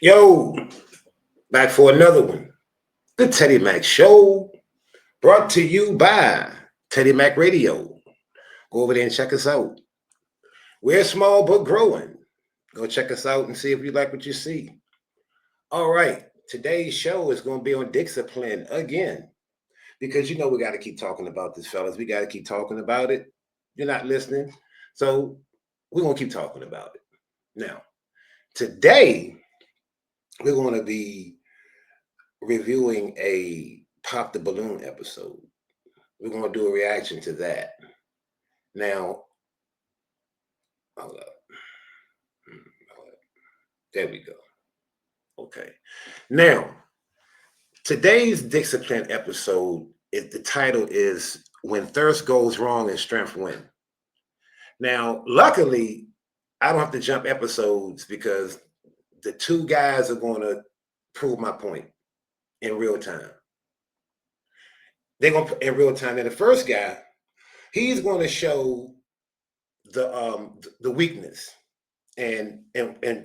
Yo, back for another one. The Teddy Mac Show, brought to you by Teddy Mac Radio. Go over there and check us out. We're small but growing. Go check us out and see if you like what you see. All right, today's show is going to be on DicKcipline again, because you know we got to keep talking about this, fellas. We got to keep talking about it. You're not listening, so we're going to keep talking about it. Now, today, we're going to be reviewing a Pop the Balloon episode. We're going to do a reaction to that. Now, hold up. There we go. Okay. Now, today's DicKcipline episode, the title is When Thirst Goes Wrong and Strength Win. Now, luckily, I don't have to jump episodes because the two guys are going to prove my point in real time. They're going to in real time. And the first guy, he's going to show the weakness. And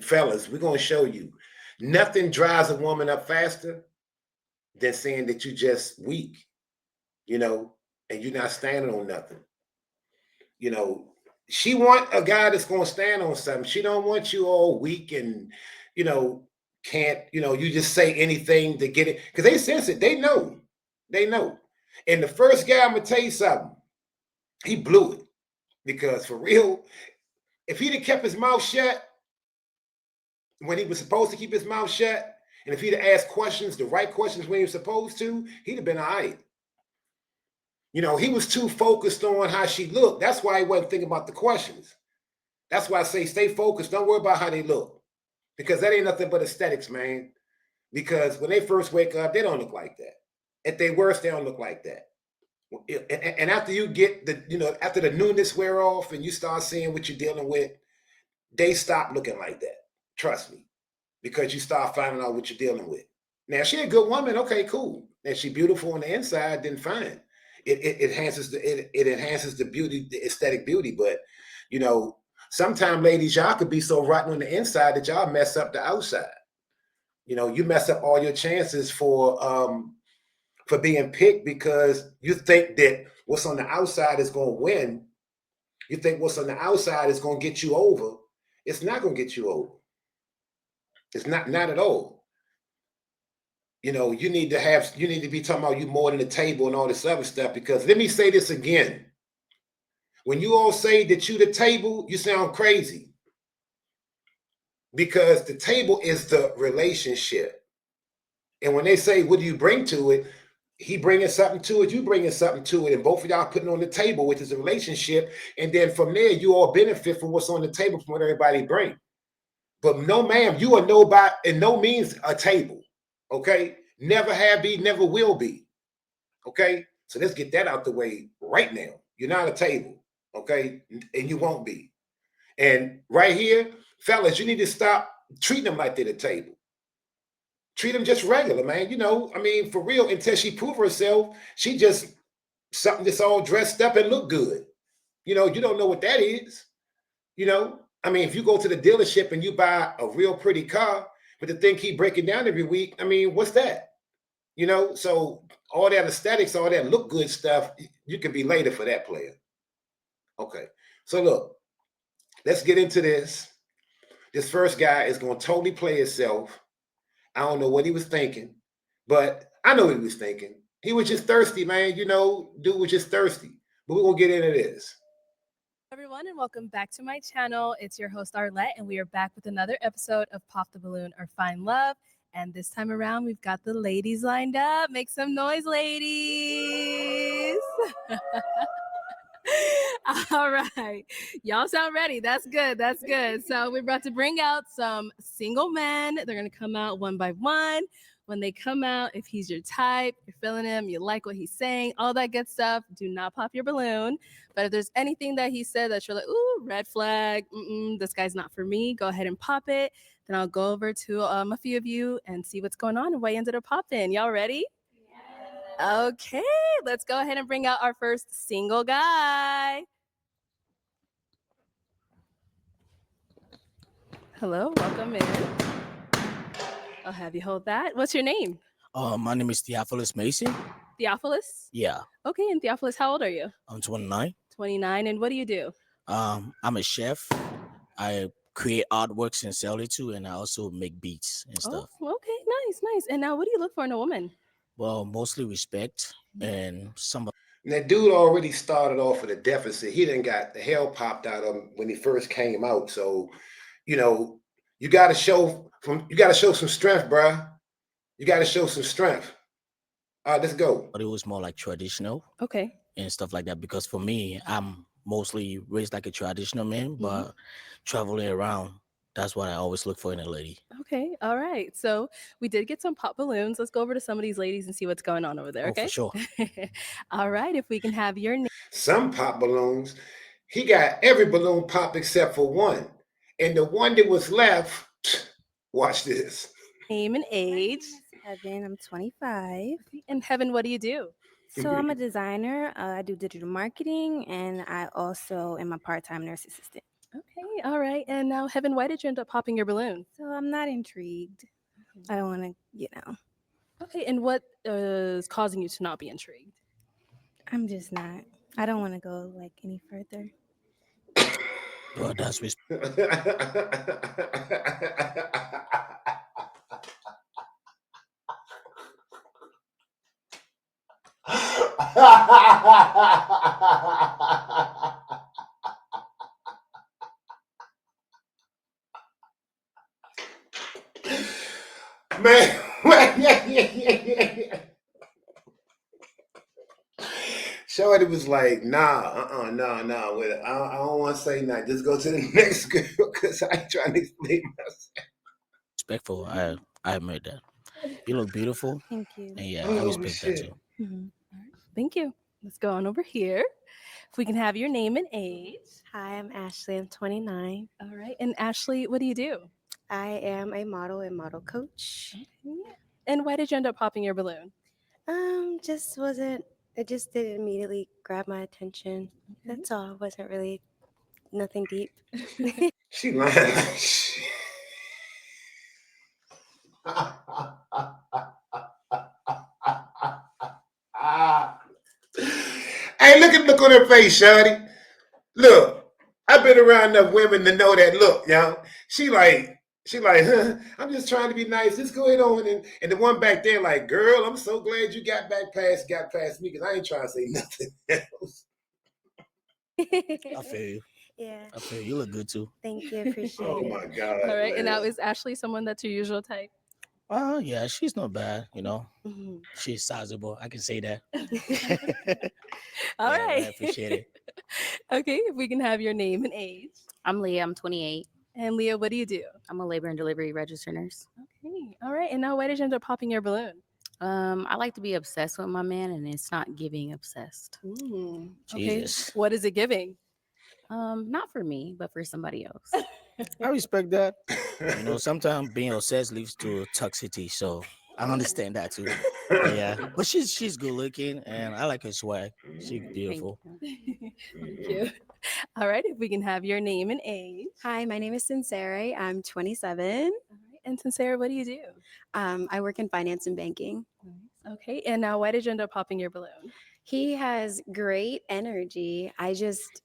fellas, we're going to show you nothing drives a woman up faster than saying that you just weak, you know, and you're not standing on nothing. You know, she want a guy that's going to stand on something. She don't want you all weak and, you know, can't, you know, you just say anything to get it. Because they sense it. They know. They know. And the first guy, I'm going to tell you something. He blew it. Because for real, if he'd have kept his mouth shut when he was supposed to keep his mouth shut, and if he'd have asked questions, the right questions when he was supposed to, he'd have been all right. You know, he was too focused on how she looked. That's why he wasn't thinking about the questions. That's why I say stay focused. Don't worry about how they look. Because that ain't nothing but aesthetics, man. Because when they first wake up, they don't look like that. At their worst, they don't look like that. And after you get the, you know, after the newness wear off and you start seeing what you're dealing with, they stop looking like that. Trust me. Because you start finding out what you're dealing with. Now, if she a good woman, okay, cool. And she beautiful on the inside, then fine. It enhances the beauty, the aesthetic beauty. But, you know, sometimes, ladies, y'all could be so rotten on the inside that y'all mess up the outside. You know, you mess up all your chances for being picked because you think that what's on the outside is going to win. You think what's on the outside is going to get you over. It's not going to get you over. It's not at all. You know, you need to be talking about you more than the table and all this other stuff, because let me say this again. When you all say that you the table, you sound crazy. Because the table is the relationship. And when they say, what do you bring to it? He bringing something to it, you bringing something to it, and both of y'all putting on the table, which is a relationship. And then from there, you all benefit from what's on the table from what everybody brings. But no, ma'am, you are nobody, in no means a table. Okay? Never have be, never will be. Okay? So let's get that out the way right now. You're not a table. Okay? And you won't be. And right here, fellas, you need to stop treating them like they're the table. Treat them just regular, man. I mean, for real, until she prove herself, she just something that's all dressed up and look good. You don't know what that is. I mean, if you go to the dealership and you buy a real pretty car, but the thing keep breaking down every week, I mean, what's that? So all that aesthetics, all that look good stuff, you can be later for that player. Okay. So look, let's get into this. This first guy is going to totally play himself. I don't know what he was thinking, but I know what he was thinking. He was just thirsty, man. Dude was just thirsty. But we're going to get into this. Everyone, and welcome back to my channel. It's your host Arlette, and we are back with another episode of Pop the Balloon or Find Love. And this time around, we've got the ladies lined up. Make some noise, ladies. All right. Y'all sound ready. That's good. That's good. So we're about to bring out some single men. They're going to come out one by one. When they come out, if he's your type, you're feeling him, you like what he's saying, all that good stuff, do not pop your balloon. But if there's anything that he said that you're like, ooh, red flag, this guy's not for me, go ahead and pop it. Then I'll go over to a few of you and see what's going on and why you ended up popping. Y'all ready? Yeah. Okay, let's go ahead and bring out our first single guy. Hello, welcome in. I'll have you hold that. What's your name? My name is Theophilus Mason. Theophilus? Yeah. Okay, and Theophilus, how old are you? I'm 29. 29, and what do you do? I'm a chef. I create artworks and sell it too, and I also make beats and stuff. Oh, okay, nice. And now, what do you look for in a woman? Well, mostly respect and some. That dude already started off with a deficit. He didn't got the hell popped out of him when he first came out. So, you got to show some strength, bruh. You got to show some strength. All right, let's go. But it was more like traditional. Okay. And stuff like that, because for me, I'm mostly raised like a traditional man, but traveling around, that's what I always look for in a lady. Okay, all right. So we did get some pop balloons. Let's go over to some of these ladies and see what's going on over there, okay? For sure. All right, if we can have your name. Some pop balloons, he got every balloon popped except for one. And the one that was left, watch this. Name and age. Heaven, I'm 25. And Heaven, what do you do? So I'm a designer. I do digital marketing, and I also am a part-time nurse assistant. Okay, all right. And now, Heaven, why did you end up popping your balloon? So I'm not intrigued. I don't want to, Okay, and what is causing you to not be intrigued? I'm just not. I don't want to go any further. Well, that's Man, Shorty was like, nah, nah. Wait, I don't want to say nothing. Just go to the next girl because I ain't trying to explain myself. Respectful. I admit that. You look beautiful. Thank you. And yeah, I respect that too. Mm-hmm. All right, thank you. Let's go on over here. If we can have your name and age. Hi, I'm Ashley. I'm 29. All right. And Ashley, what do you do? I am a model and model coach. Okay. And why did you end up popping your balloon? It just didn't immediately grab my attention. That's all. It wasn't really nothing deep. She lying. Hey, look on her face, shawty. Look, I've been around enough women to know that look, y'all. She like, huh? I'm just trying to be nice. Just go ahead on. And the one back there, like, girl, I'm so glad you got past me, because I ain't trying to say nothing else. I feel you. Yeah. I feel you look good too. Thank you. Appreciate Oh it. my God. All right. Man. And now, is Ashley someone that's your usual type? Yeah, she's not bad, Mm-hmm. She's sizable. I can say that. All right. I appreciate it. Okay, if we can have your name and age. I'm Leah. I'm 28. And Leah, what do you do? I'm a labor and delivery registered nurse. Okay. All right. And now, why did you end up popping your balloon? I like to be obsessed with my man, and it's not giving obsessed. Okay. Jesus. What is it giving? Not for me, but for somebody else. I respect that. You know, sometimes being obsessed leads to toxicity, so I understand that too. But yeah, but she's good looking, and I like her swag. She's Thank beautiful. you. Thank you. All right, if we can have your name and age. Hi, my name is Sincere. I'm 27. All right, and Sincere, what do you do? I work in finance and banking. Okay, and now why did you end up popping your balloon? He has great energy. I just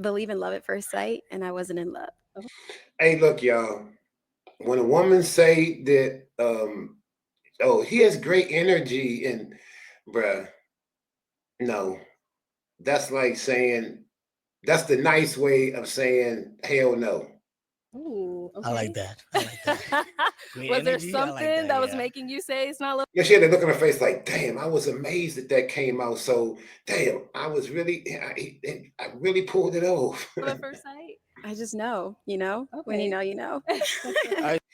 believe in love at first sight, and I wasn't in love. Hey, look, y'all. When a woman say that, oh, he has great energy, and bruh, no, that's like saying that's the nice way of saying hell no. Ooh, okay. I like that. I like that. Great Was there energy, I like something that was yeah. making you say it's not love Yeah, she had that look on her face like, damn, I was amazed that came out. So, damn, I was really, I really pulled it off. at first sight? I just know, when Okay. you know, you know.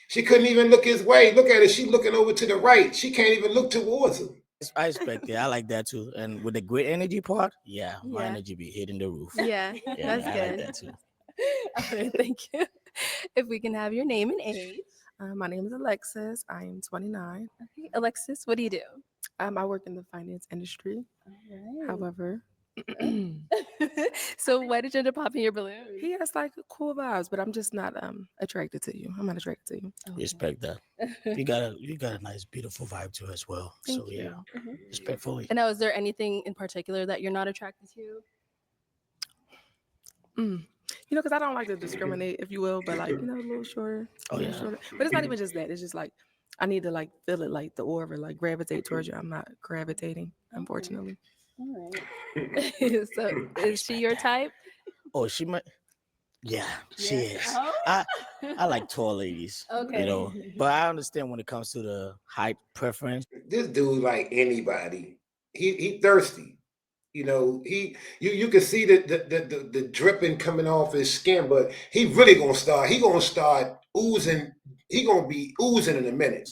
She couldn't even look his way. Look at her. She looking over to the right. She can't even look towards him. I respect it. I like that too. And with the great energy part, yeah, my Yeah. energy be hitting the roof. Yeah, Yeah, that's I good. like that too. All right, thank you. If we can have your name and age. My name is Alexis. I am 29. Okay, Alexis, what do you do? I work in the finance industry. However, So why did you end up popping your balloon? he has like cool vibes, but I'm just not attracted to you. I'm not attracted to you. Respect that. You got a nice, beautiful vibe too as well. Thank So you. yeah, respectfully. And now, is there anything in particular that you're not attracted to? Because I don't like to discriminate, if you will, but like, a little shorter. Oh, a little yeah. shorter. But it's not even just that. It's just like I need to like feel it, like the aura, like gravitate towards you. I'm not gravitating, unfortunately. All right. So is she your type? Oh, she might. Yeah, she Yeah. is. Oh. I like tall ladies. Okay. You know, but I understand when it comes to the height preference. This dude, like anybody, he thirsty. You can see the dripping coming off his skin, but he really gonna start oozing. He gonna be oozing in a minute.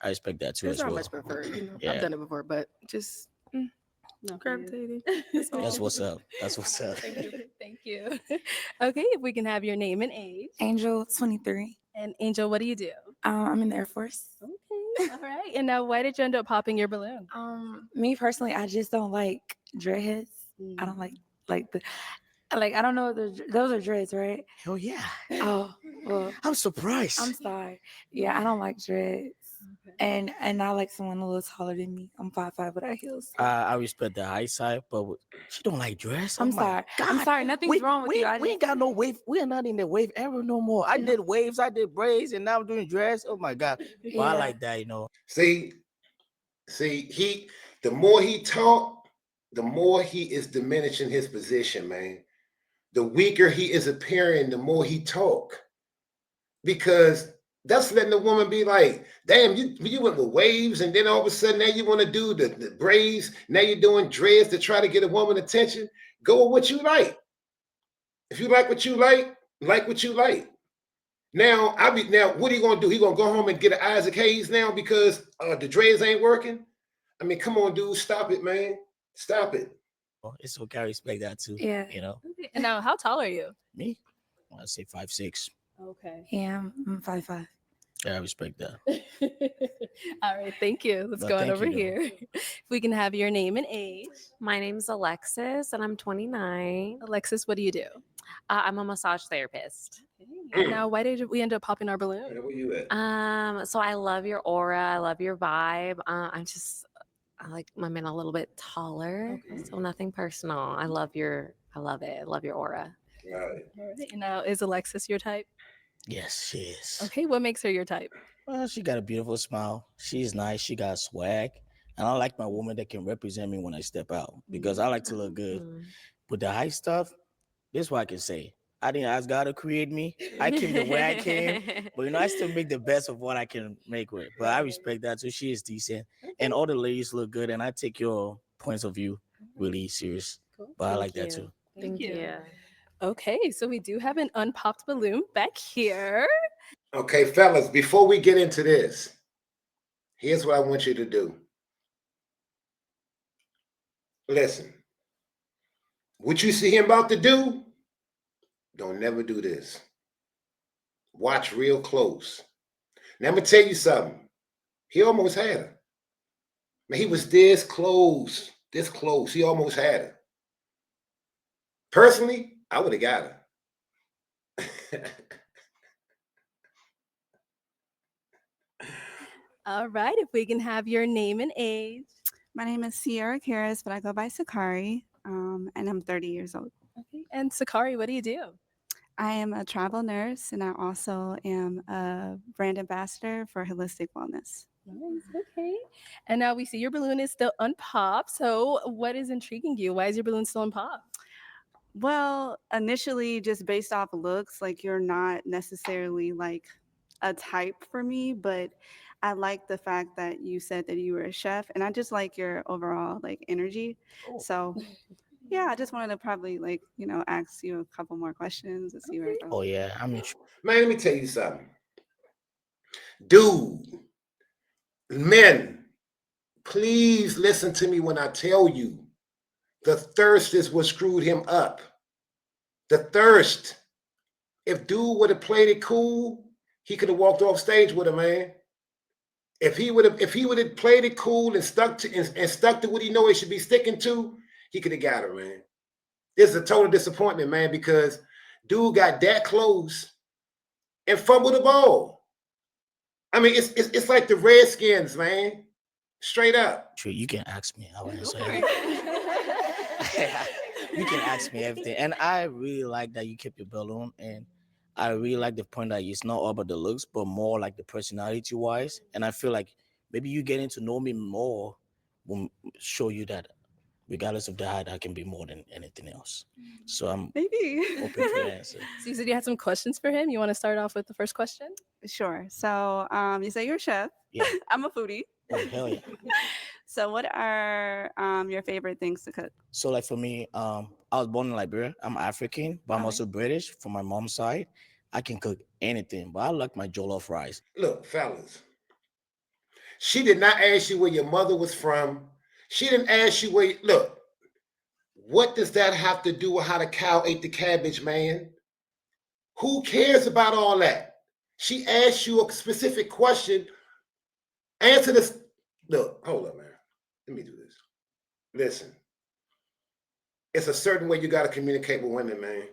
I respect that too It's as not well. much preferred. Yeah. I've done it before, but just gravitating. That's what's up. That's what's up. Thank you. Okay, if we can have your name and age. Angel, 23. And Angel, what do you do? I'm in the Air Force. Okay. All right. And now, why did you end up popping your balloon? Me personally, I just don't like dreadheads. I don't like the I don't know if those are dreads, right? Hell yeah. Oh, well, I'm surprised. I'm sorry. Yeah, I don't like dreads. And I like someone a little taller than me. I'm 5'5" without heels. I respect the high side, but she don't like dress. I'm Oh my sorry. I'm God. sorry. Nothing's wrong with you. We ain't got no wave. We are not in the wave era no more. I did waves, I did braids, and now I'm doing dress. Oh my God. But I like that, See, the more he talk, the more he is diminishing his position, man. The weaker he is appearing, the more he talk. Because that's letting the woman be like, damn, you went with waves, and then all of a sudden now you want to do the braids. Now you're doing dreads to try to get a woman attention. Go with what you like. If you like what you like what you like. Now, what are you gonna do? He gonna go home and get an Isaac Hayes now because the dreads ain't working? I mean, come on, dude, stop it, man. Stop it. It's okay. I respect that too. Yeah. Okay. And now, how tall are you? Me? I say 5'6". Okay. Yeah, I'm 5'5". Yeah, I respect that. All right. Thank you. Let's No, go on thank over you, though. here. If we can have your name and age. My name's Alexis, and I'm 29. Alexis, what do you do? I'm a massage therapist. And now, why did we end up popping our balloon? Where you at? So I love your aura. I love your vibe. I like my men a little bit taller. So nothing personal. I love it. I love your aura. All right. All right. And now, is Alexis your type? Yes, she is. Okay. What makes her your type? Well, she got a beautiful smile. She's nice. She got swag. And I like my woman that can represent me when I step out because I like to look good. With the high stuff, this is what I can say. I didn't ask God to create me. I came the way I came. But, I still make the best of what I can make with. But I respect that too. She is decent. And all the ladies look good. And I take your points of view really serious. But I like that too. Thank you. Okay, so we do have an unpopped balloon back here. Okay, fellas, before we get into this, here's what I want you to do. Listen, what you see him about to do, don't never do this. Watch real close. Now I'm gonna tell you something. He almost had her. Man, he was this close. He almost had her. Personally, I would have got her. All right, if we can have your name and age. My name is Sierra Karras, but I go by Sakari, and I'm 30 years old. Okay. And Sakari, what do you do? I am a travel nurse, and I also am a brand ambassador for holistic wellness. Nice. Okay. And now we see your balloon is still unpopped. So what is intriguing you? Why is your balloon still unpopped? Well, initially, just based off looks, like you're not necessarily like a type for me, but I like the fact that you said that you were a chef, and I just like your overall like energy. So yeah, I just wanted to probably like, ask you a couple more questions and see where it goes. Oh yeah, I mean, Man, let me tell you something. Dude, men, please listen to me when I tell you. The thirst is what screwed him up. The thirst. If dude would have played it cool, he could have walked off stage with her, man. If he would have played it cool and stuck to what he know he should be sticking to, he could have got her, man. This is a total disappointment, man, because dude got that close and fumbled the ball. I mean, it's like the Redskins, man. Straight up. Sure, you can ask me. I will answer everything. You can ask me everything. And I really like that you kept your balloon. And I really like the point that it's not all about the looks, but more like the personality wise. And I feel like maybe you getting to know me more will show you that regardless of the height, I can be more than anything else. So I'm maybe open for the answer. So you said you had some questions for him. You want to start off with the first question? Sure. So you say you're a chef. Yeah. I'm a foodie. Oh, hell yeah. So what are your favorite things to cook? So like for me, I was born in Liberia. I'm African, but I'm also British from my mom's side. I can cook anything, but I like my jollof rice. Look, fellas, she did not ask you where your mother was from. She didn't ask you where, look, what does that have to do with how the cow ate the cabbage, man? Who cares about all that? She asked you a specific question. Answer this. Look, hold up, man. Let me do this. Listen, it's a certain way you got to communicate with women, man,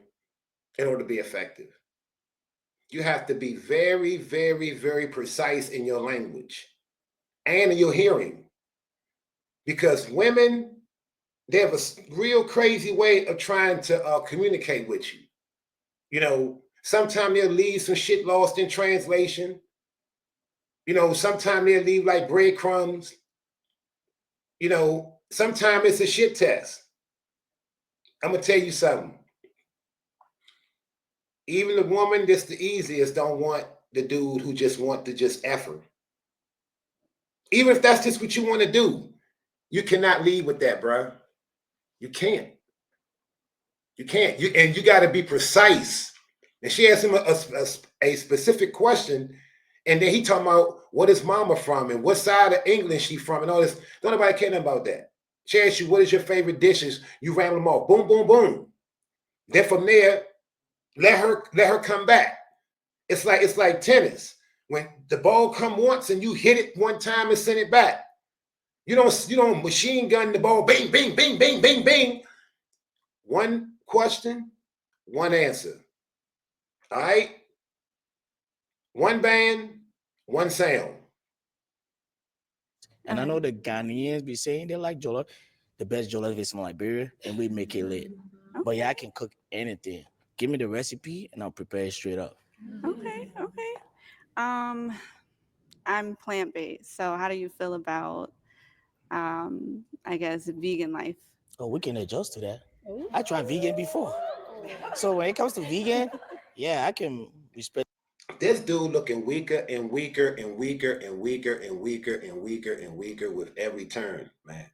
in order to be effective. You have to be very, very, very precise in your language and in your hearing. Because women, they have a real crazy way of trying to communicate with you. You know, sometimes they'll leave some shit lost in translation. You know, sometimes they'll leave like breadcrumbs. You know, sometimes it's a shit test. I'm going to tell you something. Even the woman that's the easiest don't want the dude who just want to just effort. Even if that's just what you want to do, you cannot lead with that, bro. You can't. You can't. You got to be precise. And she asked him a specific question, and then he talking about what is mama from and what side of England she from and all this. Don't nobody care about that. She asked you what is your favorite dishes. You ramble them off. Boom, boom, boom. Then from there, let her come back. It's like tennis. When the ball come once and you hit it one time and send it back. You don't machine gun the ball, bing, bing, bing, bing, bing, bing. One question, one answer. All right? One band, one sound. And I know the Ghanaians be saying they like jollof. The best jollof is from Liberia, and we make it lit. But yeah, I can cook anything. Give me the recipe, and I'll prepare it straight up. Okay. I'm plant-based. So how do you feel about, I guess, vegan life? Oh, we can adjust to that. I tried vegan before. So when it comes to vegan, yeah, I can respect. This dude looking weaker and weaker and weaker and weaker and weaker and weaker and weaker with every turn, man.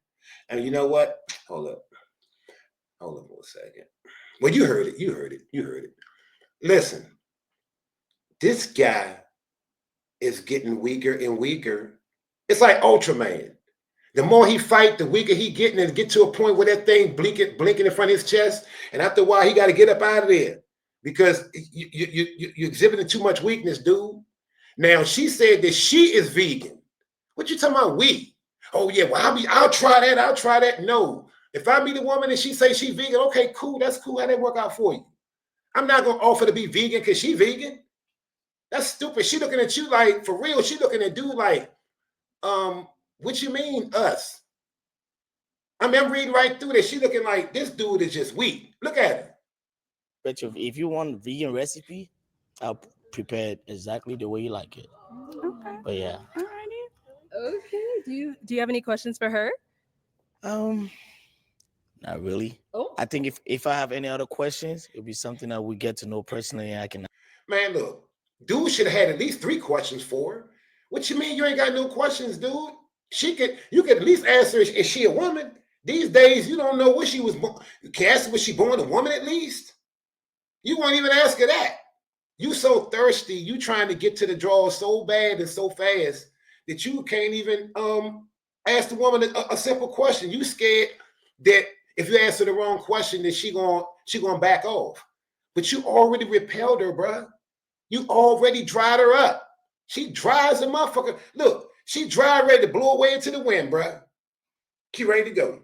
And you know what? Hold up for a second. Well, you heard it. Listen, this guy is getting weaker and weaker. It's like Ultraman. The more he fight, the weaker he getting, and get to a point where that thing blinking in front of his chest. And after a while, he got to get up out of there. because you're exhibiting too much weakness, dude. Now she said that she is vegan. What you talking about? We? Oh yeah, well I'll try that. I'll try that. No, if I meet a woman and she say she vegan, okay, cool, that's cool. How that work out for you? I'm not gonna offer to be vegan because she vegan. That's stupid. She looking at you like, for real. She looking at dude like, what you mean us? I mean, I'm reading right through this. She looking like this dude is just weak. Look at him. Bet you if you want a vegan recipe, I'll prepare it exactly the way you like it. Okay. But yeah. Okay. Do you have any questions for her? Not really. Oh. I think if I have any other questions, it'll be something that we get to know personally and I can. Man, look, dude should have had at least 3 questions for her. What you mean you ain't got no questions, dude? You could at least ask her, is she a woman? These days, you don't know what she was born. You can ask her, was she born a woman at least? You won't even ask her that. You so thirsty, you trying to get to the draw so bad and so fast that you can't even ask the woman a simple question. You scared that if you answer the wrong question, that she gonna back off. But you already repelled her, bruh. You already dried her up. She dry as a motherfucker. Look, she dry, ready to blow away into the wind, bruh. She ready to go.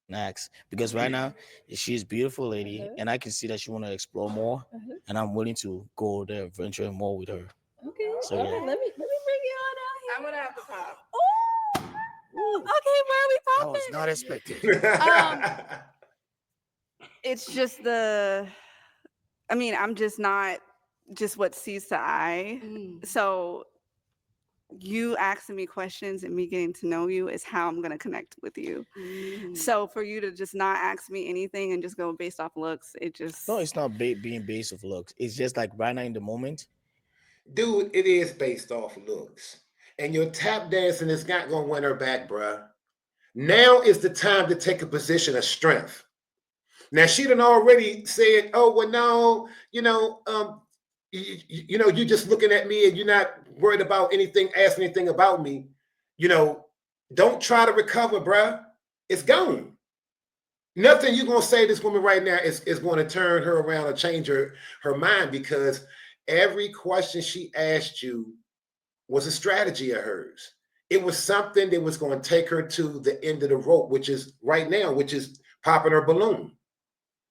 Next, because right now she's a beautiful lady, and I can see that she want to explore more, and I'm willing to go there, venture more with her. Okay. So, All yeah. right, let me bring you on out here. I'm gonna have to pop. Oh, okay, where are we I popping? was not expecting. It's just I'm just not just what sees the eye. So you asking me questions and me getting to know you is how I'm going to connect with you. So for you to just not ask me anything and just go based off looks, it just... No, it's not being based off looks. It's just like right now in the moment. Dude, it is based off looks. And your tap dancing is not going to win her back, bruh. Now is the time to take a position of strength. Now, she done already said, oh, well, no, you're just looking at me and you're not worried about anything, asking anything about me. Don't try to recover, bruh. It's gone. Nothing you're going to say to this woman right now is going to turn her around or change her mind, because every question she asked you was a strategy of hers. It was something that was going to take her to the end of the rope, which is right now, which is popping her balloon.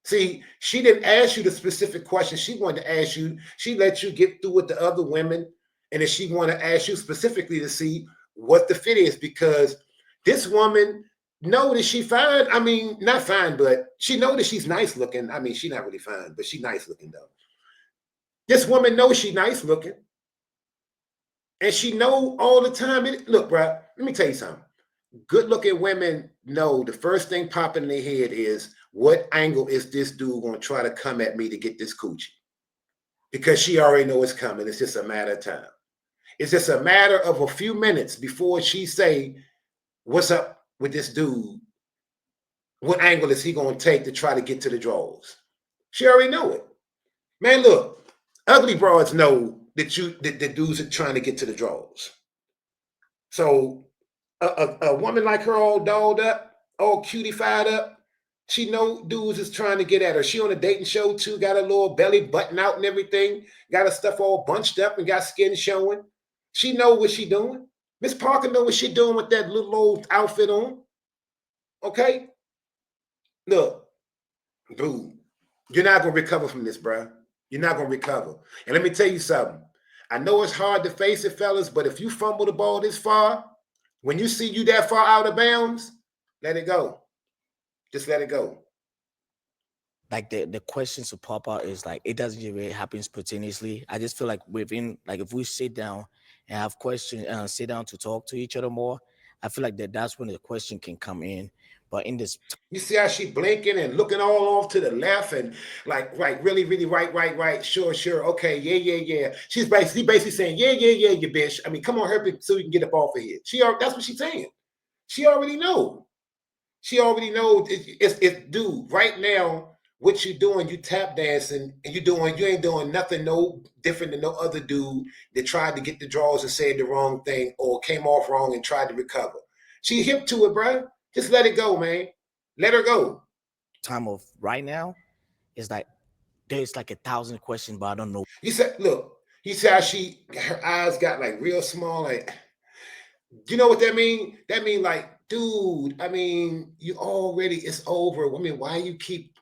See, she didn't ask you the specific question she wanted to ask you. She let you get through with the other women, and then she wanted to ask you specifically to see what the fit is, because this woman know that she fine. I mean, not fine, but she know that she's nice looking. I mean, she's not really fine, but she's nice looking though. This woman knows she's nice looking. And she know all the time. Look, bro, let me tell you something. Good looking women know the first thing popping in their head is, what angle is this dude going to try to come at me to get this coochie? Because she already know it's coming. It's just a matter of time. It's just a matter of a few minutes before she say, what's up with this dude? What angle is he going to take to try to get to the drawers? She already know it. Man, look, ugly broads know that the dudes are trying to get to the drawers. So a woman like her, all dolled up, all cutified up, she know dudes is trying to get at her. She on a dating show too, got a little belly button out and everything, got her stuff all bunched up and got skin showing. She know what she doing. Miss Parker know what she doing with that little old outfit on. Okay? Look, dude, you're not going to recover from this, bruh. You're not going to recover. And let me tell you something. I know it's hard to face it, fellas, but if you fumble the ball this far, when you see you that far out of bounds, let it go. Just let it go. Like the questions to pop out is like, it doesn't really happen spontaneously. I just feel like if we sit down and have questions and sit down to talk to each other more, I feel like that's when the question can come in. But in this, you see how she blinking and looking all off to the left and like, right, really, really, right, sure, okay, yeah. She's basically saying, yeah, you bitch. I mean, come on, help it so we can get up off of here. That's what she's saying. She already knows. She already knows. It's dude, right now, what you doing, you tap dancing, and you ain't doing nothing no different than no other dude that tried to get the draws and said the wrong thing or came off wrong and tried to recover. She hip to it, bro. Just let it go, man. Let her go. Time of right now is like, there's like 1,000 questions, but I don't know. You said, look, he said how her eyes got like real small. Like, you know what that mean? That mean like, dude, I mean, you already, it's over. I mean, why you keep,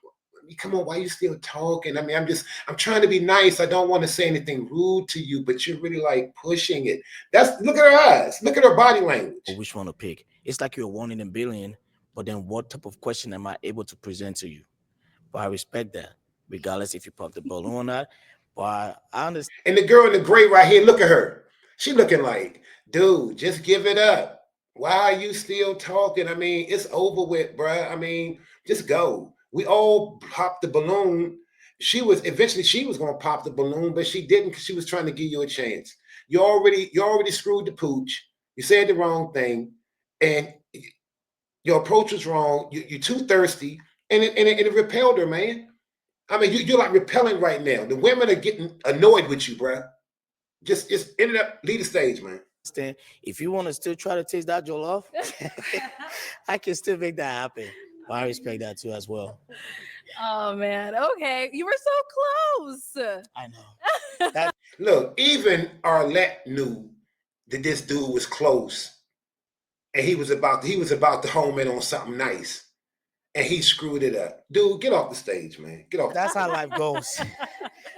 come on, why you still talking? I mean, I'm trying to be nice. I don't want to say anything rude to you, but you're really like pushing it. Look at her eyes. Look at her body language. Or which one to pick. It's like you're 1 in a billion, but then what type of question am I able to present to you? But I respect that, regardless if you pop the balloon or not. But I understand. And the girl in the gray right here, look at her. She looking like, dude, just give it up. Why are you still talking? I mean, it's over with, bruh. I mean, just go. We all popped the balloon. Eventually she was gonna pop the balloon, but she didn't because she was trying to give you a chance. You already screwed the pooch. You said the wrong thing, and your approach was wrong. You're too thirsty, and it repelled her, man. I mean, you're like repelling right now. The women are getting annoyed with you, bruh. Just ended up lead the stage, man. If you want to still try to taste that jollof, I can still make that happen. But I respect that too as well. Oh man, okay, you were so close. I know. Look, even Arlette knew that this dude was close, and he was about to home in on something nice, and he screwed it up. Dude, get off the stage, man. Get off. That's how life goes.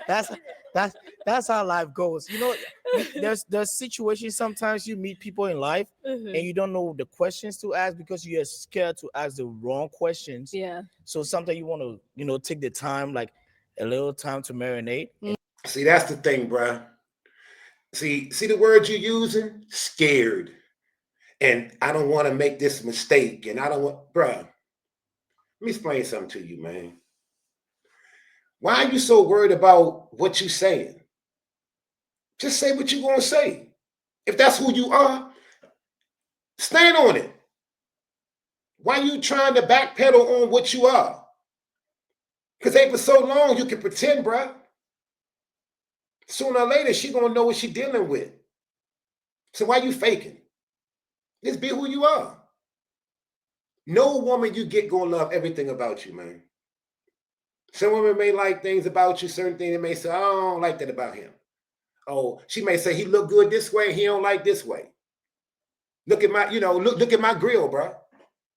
That's how life goes. You know, there's situations sometimes you meet people in life and you don't know the questions to ask because you're scared to ask the wrong questions. Yeah. So sometimes you want to, take the time, like a little time to marinate. See, that's the thing, bruh. See the word you're using? Scared. And I don't want to make this mistake. And I don't want, bruh. Let me explain something to you, man. Why are you so worried about what you're saying? Just say what you're going to say. If that's who you are, stand on it. Why are you trying to backpedal on what you are? Because ain't for so long you can pretend, bruh. Sooner or later, she going to know what she's dealing with. So why you faking? Just be who you are. No woman you get going to love everything about you, man. Some women may like things about you, certain things they may say, I don't like that about him. Oh, she may say he look good this way, he don't like this way. Look at my, look at my grill, bro.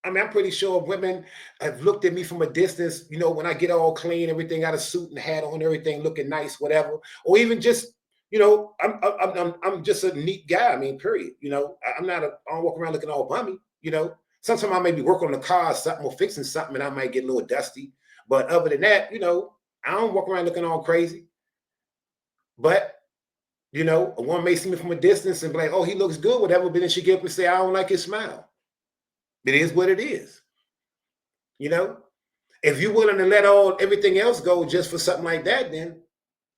I mean, I'm pretty sure women have looked at me from a distance, when I get all clean, everything got a suit and hat on, everything looking nice, whatever. Or even just, I'm just a neat guy. I mean, period. I don't walk around looking all bummy, Sometimes I may be working on the car or something or fixing something and I might get a little dusty. But other than that, I don't walk around looking all crazy. But, a woman may see me from a distance and be like, oh, he looks good, whatever. But then she get up and say, I don't like his smile. It is what it is. If you're willing to let everything else go just for something like that, then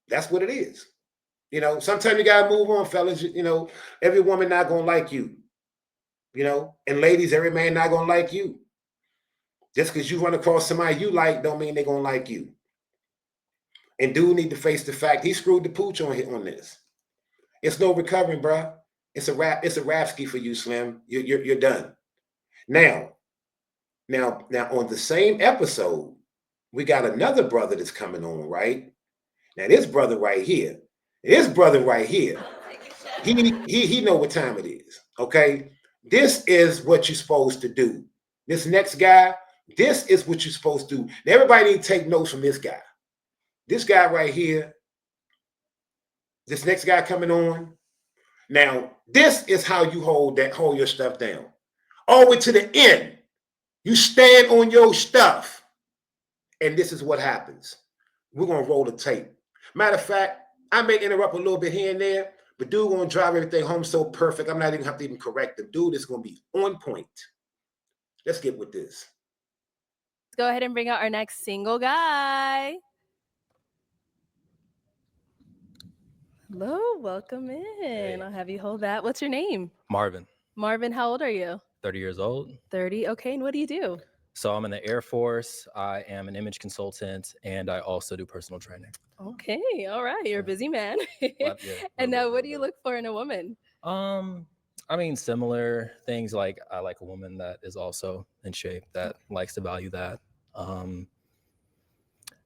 that's what it is. Sometimes you got to move on, fellas. Every woman not going to like you. And ladies, every man not going to like you. Just because you run across somebody you like don't mean they're going to like you. And dude need to face the fact he screwed the pooch on this. It's no recovering, bro. It's a wrap. It's a rap-ski for you, Slim. You're done. Now, on the same episode, we got another brother that's coming on, right? Now, this brother right here, he know what time it is, okay? This is what you're supposed to do. This next guy, this is what you're supposed to do. Now, everybody need to take notes from this guy. This guy right here, this next guy coming on. Now, this is how you hold your stuff down. All the way to the end. You stand on your stuff. And this is what happens. We're going to roll the tape. Matter of fact, I may interrupt a little bit here and there, but dude going to drive everything home so perfect, I'm not even have to even correct him. Dude is going to be on point. Let's get with this. Let's go ahead and bring out our next single guy. Hello, welcome in. Hey. I'll have you hold that. What's your name? Marvin, Marvin, how old are you? 30 years old. 30. Okay, and what do you do? So I'm in the Air Force. I am an image consultant, and I also do personal training. Okay, all right. You're a busy man. Yeah, And now, what do you look for in a woman? I mean, similar things. Like I like a woman that is also in shape, that likes to value that.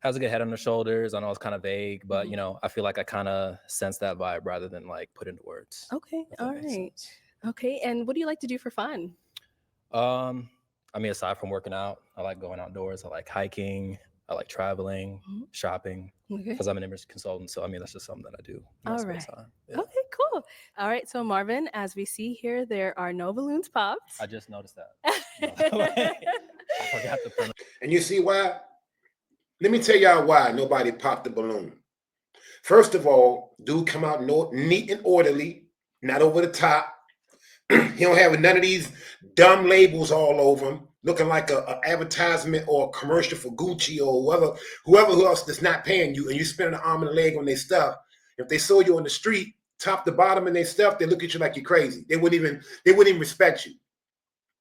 has a good head on her shoulders. I know it's kind of vague, but Mhm. you know, I feel like I kind of sense that vibe rather than like put into words. Okay, if that all makes right. sense. Okay, and what do you like to do for fun? I mean, aside from working out, I like going outdoors. I like hiking. I like traveling, Mhm. shopping, Okay. because I'm an image consultant. So I mean, that's just something that I do. in my All spare right. time. Yeah. Okay, cool. All right, so Marvin, as we see here, there are no balloons popped. I just noticed that. By the way. I forgot to put. And you see why? Let me tell y'all why nobody popped the balloon. First of all, dude come out neat and orderly, not over the top. He don't have none of these dumb labels all over him, looking like a advertisement or a commercial for Gucci or whoever else that's not paying you, and you spending an arm and a leg on their stuff. If they saw you on the street, top to bottom in their stuff, they look at you like you're crazy. They wouldn't even respect you.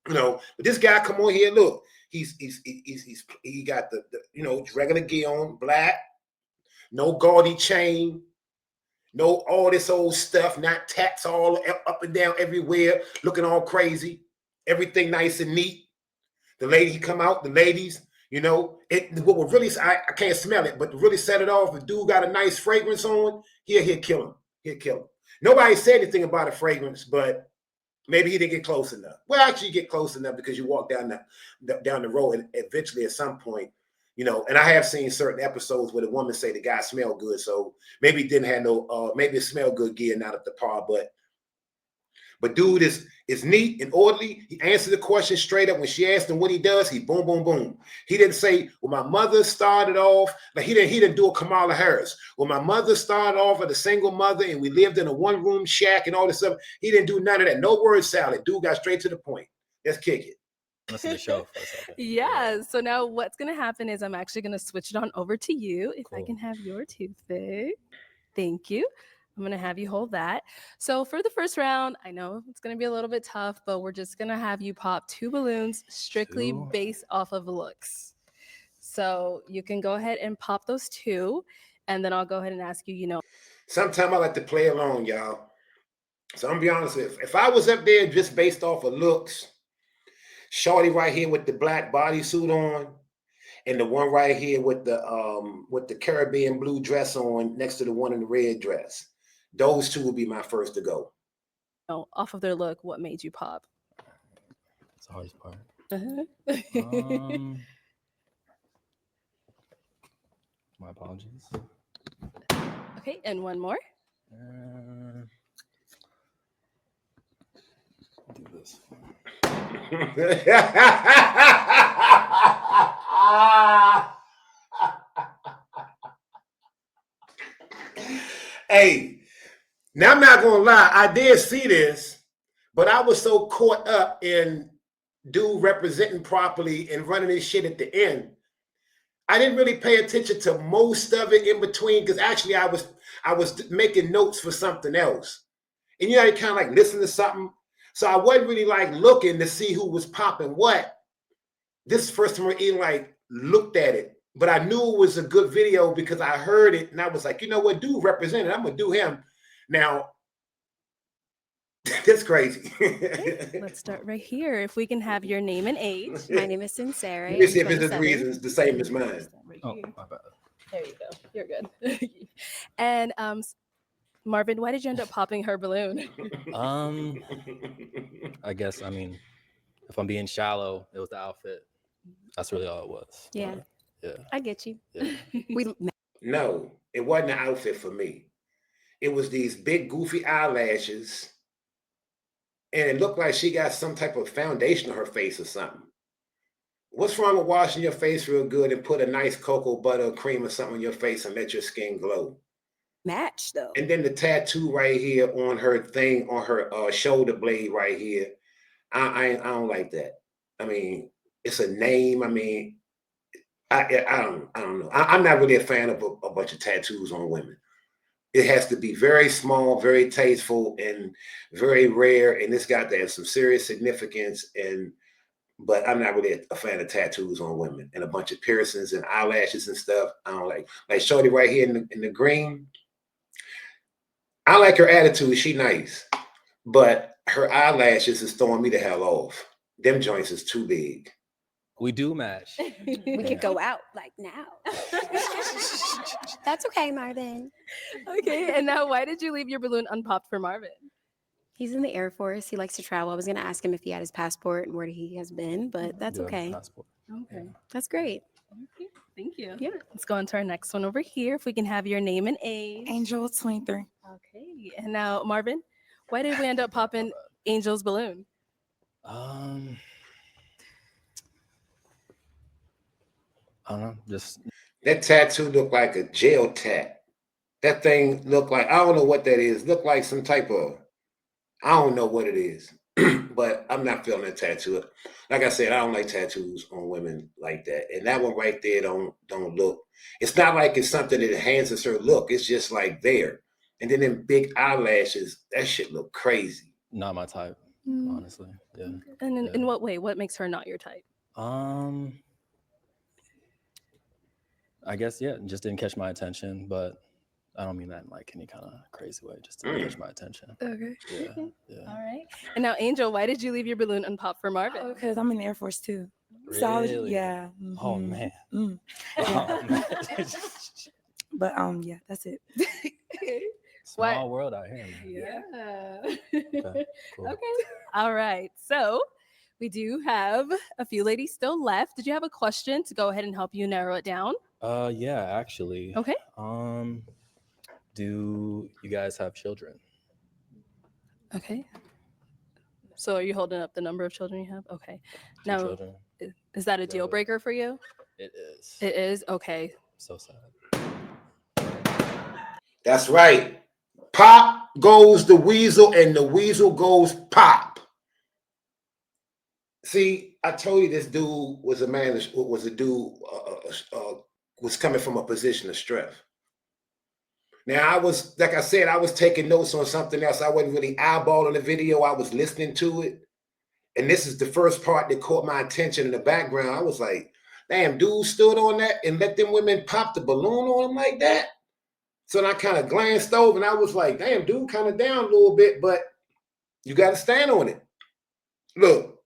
You know, but this guy come on here, look, he got the regular gear on, black, no gaudy chain, no all this old stuff, not tats all up and down everywhere, looking all crazy. Everything nice and neat. The lady come out, the ladies, what would really, I can't smell it, but to really set it off, if dude got a nice fragrance on, he'll kill him. He'll kill him. Nobody said anything about a fragrance, but maybe he didn't get close enough. Well, actually, you get close enough because you walk down the road, and eventually, at some point, and I have seen certain episodes where the woman say the guy smelled good, so maybe he didn't have no, maybe it smelled good gear, not up to par, but dude is neat and orderly. He answered the question straight up. When she asked him what he does, he boom, boom, boom. He didn't say, well, my mother started off, like he didn't do a Kamala Harris. Well, my mother started off as a single mother and we lived in a one-room shack and all this stuff. He didn't do none of that. No word salad. Dude got straight to the point. Let's kick it. Listen to the show for a second. Yeah, so now what's going to happen is I'm actually going to switch it on over to you. If I Cool. can have your toothpick. Thank you. I'm going to have you hold that. So for the first round, I know it's going to be a little bit tough, but we're just going to have you pop 2 balloons strictly Two? based off of looks. So you can go ahead and pop those 2, and then I'll go ahead and ask you, Sometimes I like to play along, y'all. So I'm going to be honest with you. If I was up there just based off of looks, shorty right here with the black bodysuit on, and the one right here with the Caribbean blue dress on next to the one in the red dress. Those 2 will be my first to go. off of their look, what made you pop? It's the hardest part. My apologies. Okay, and one more. Do this. Hey, now I'm not gonna lie, I did see this, but I was so caught up in dude representing properly and running his shit at the end. I didn't really pay attention to most of it in between because actually I was making notes for something else. And you kind of like listen to something. So I wasn't really like looking to see who was popping what. This first time I even like looked at it, but I knew it was a good video because I heard it and I was like, you know what, dude represented, I'm gonna do him. Now, that's crazy. Okay, let's start right here. If we can have your name and age. My name is Sincere. Let me see I'm if it's the 27. reasons the same as mine. Right Oh, here. my bad. There you go. You're good. And Marvin, why did you end up popping her balloon? I guess, I mean, if I'm being shallow, it was the outfit. That's really all it was. Yeah. Yeah. I get you. Yeah. No, it wasn't an outfit for me. It was these big goofy eyelashes, and it looked like she got some type of foundation on her face or something. What's wrong with washing your face real good and put a nice cocoa butter or cream or something on your face and let your skin glow? Match though. And then the tattoo right here on her thing, on her shoulder blade right here. I don't like that. I mean, it's a name. I mean, I don't know. I'm not really a fan of a bunch of tattoos on women. It has to be very small, very tasteful, and very rare. And it's got to have some serious significance. But I'm not really a fan of tattoos on women and a bunch of piercings and eyelashes and stuff. I don't like shorty right here in the green. I like her attitude. She nice, but her eyelashes is throwing me the hell off. Them joints is too big. We do match. We could go out like now. That's okay, Marvin. Okay, and now why did you leave your balloon unpopped for Marvin? He's in the Air Force. He likes to travel. I was going to ask him if he had his passport and where he has been, but that's Do have a okay. passport. Okay. That's great. Okay, thank you. Yeah. Let's go on to our next one over here. If we can have your name and age. Angel 23. Okay, and now Marvin, why did we end up popping Angel's balloon? I don't know. Just That tattoo looked like a jail tat. That thing looked like, I don't know what that is. Looked like some type of, I don't know what it is. But I'm not feeling that tattoo. Like I said, I don't like tattoos on women like that. And that one right there don't look. It's not like it's something that enhances her look. It's just like there. And then them big eyelashes, that shit look crazy. not my type, honestly. Yeah. And in what way? What makes her not your type? I guess just didn't catch my attention, but I don't mean that in like any kind of crazy way. Just didn't catch my attention. Okay. Yeah. All right. And now, Angel, why did you leave your balloon unpopped for Marvin? Because I'm in the Air Force too. So I was, Really? yeah. Oh mhm, man. mm. Oh, man. But yeah, that's it. Small world out here, man. Yeah. Okay, cool. Okay. All right. So we do have a few ladies still left. Did you have a question to go ahead and help you narrow it down? Yeah, actually. Okay. Do you guys have children? Okay. So are you holding up the number of children you have? Okay. Two Now, children. is that a deal breaker for you? It is. It is? Okay. So sad. That's right. Pop goes the weasel and the weasel goes pop. See, I told you this dude was a man, was a dude, was coming from a position of strength. Now, I was, like I said, I was taking notes on something else. I wasn't really eyeballing the video. I was listening to it. And this is the first part that caught my attention in the background. I was like, damn, dude stood on that and let them women pop the balloon on him like that. So then I kind of glanced over and I was like, damn, dude, kind of down a little bit, but you got to stand on it. Look,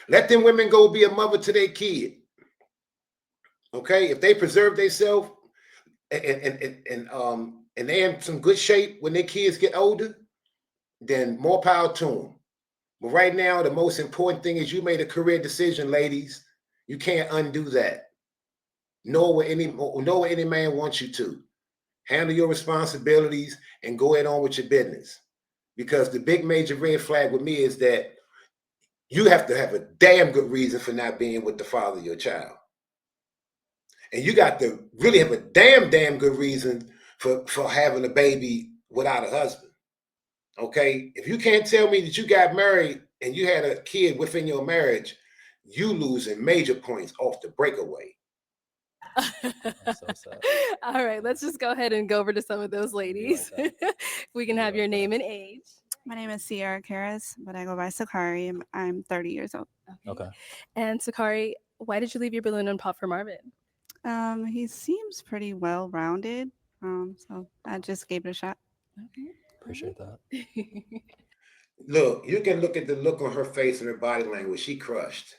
let them women go be a mother to their kid. Okay? If they preserve themselves and they're in some good shape when their kids get older, then more power to them. But right now, the most important thing is you made a career decision, ladies. You can't undo that. Nor what any man wants you to. Handle your responsibilities and go ahead on with your business. Because the big major red flag with me is that you have to have a damn good reason for not being with the father of your child. And you got to really have a damn good reason for having a baby without a husband. Okay? If you can't tell me that you got married and you had a kid within your marriage, you losing major points off the breakaway. So sad. All right, let's just go ahead and go over to some of those ladies. We can have your name and age. My name is Sierra Karas, but I go by Sakari. I'm 30 years old. Okay. And Sakari, why did you leave your balloon unpopped for Marvin? He seems pretty well-rounded, so I just gave it a shot. Okay. Appreciate that. Look, you can look at the look on her face and her body language. She crushed.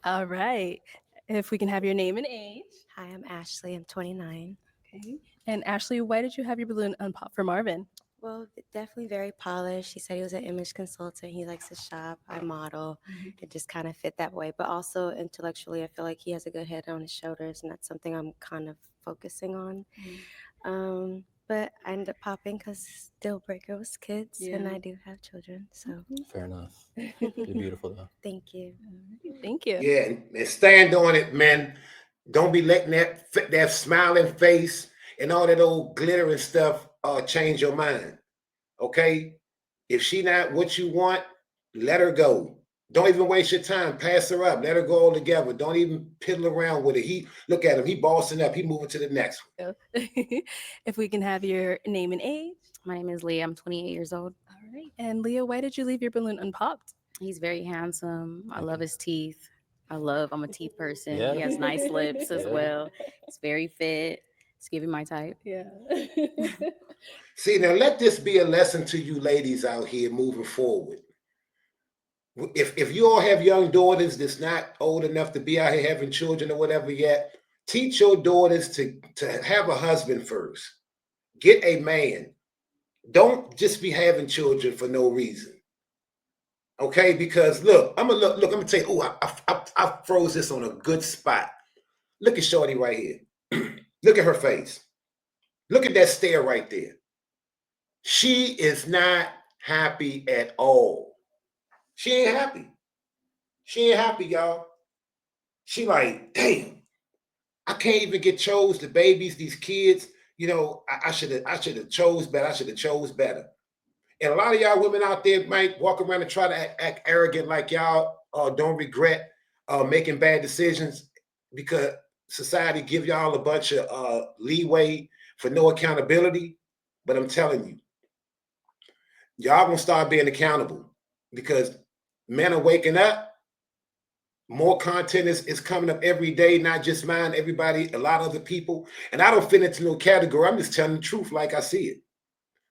All right. If we can have your name and age. Hi, I'm Ashley. I'm 29. Okay. And Ashley, why did you have your balloon unpopped for Marvin? Well, definitely very polished. He said he was an image consultant. He likes to shop. I model. It just kind of fit that way. But also intellectually, I feel like he has a good head on his shoulders, and that's something I'm kind of focusing on. But I ended up popping because deal breaker was kids, and I do have children. So Fair enough. You're beautiful though. thank you. Thank you. Yeah, and stand on it, man. Don't be letting that smiling face and all that old glitter and stuff change your mind. Okay? If she not what you want, let her go. Don't even waste your time. Pass her up. Let her go all together. Don't even piddle around with it. Look at him. He bossing up. He moving to the next one. If we can have your name and age. My name is Leah. I'm 28 years old. All right. And Leah, why did you leave your balloon unpopped? He's very handsome. I love his teeth. I'm a teeth person. Yeah. He has nice lips as Yeah. well. He's very fit. It's giving my type. Yeah. See, now let this be a lesson to you ladies out here moving forward. if you all have young daughters that's not old enough to be out here having children or whatever yet, teach your daughters to have a husband first. Get a man. Don't just be having children for no reason. Okay, because look, I'm gonna tell you. Oh, I froze this on a good spot. Look at Shorty right here. Look at her face. Look at that stare right there. She is not happy at all. She ain't happy. She ain't happy, y'all. She like, damn, I can't even get chose the babies, these kids. You know, I should have chose better. I should have chose better. And a lot of y'all women out there might walk around and try to act arrogant like y'all don't regret making bad decisions because society give y'all a bunch of leeway for no accountability. But I'm telling you, y'all gonna start being accountable because men are waking up. More content is coming up every day, not just mine, everybody, a lot of other people. And I don't fit into no category. I'm just telling the truth like I see it.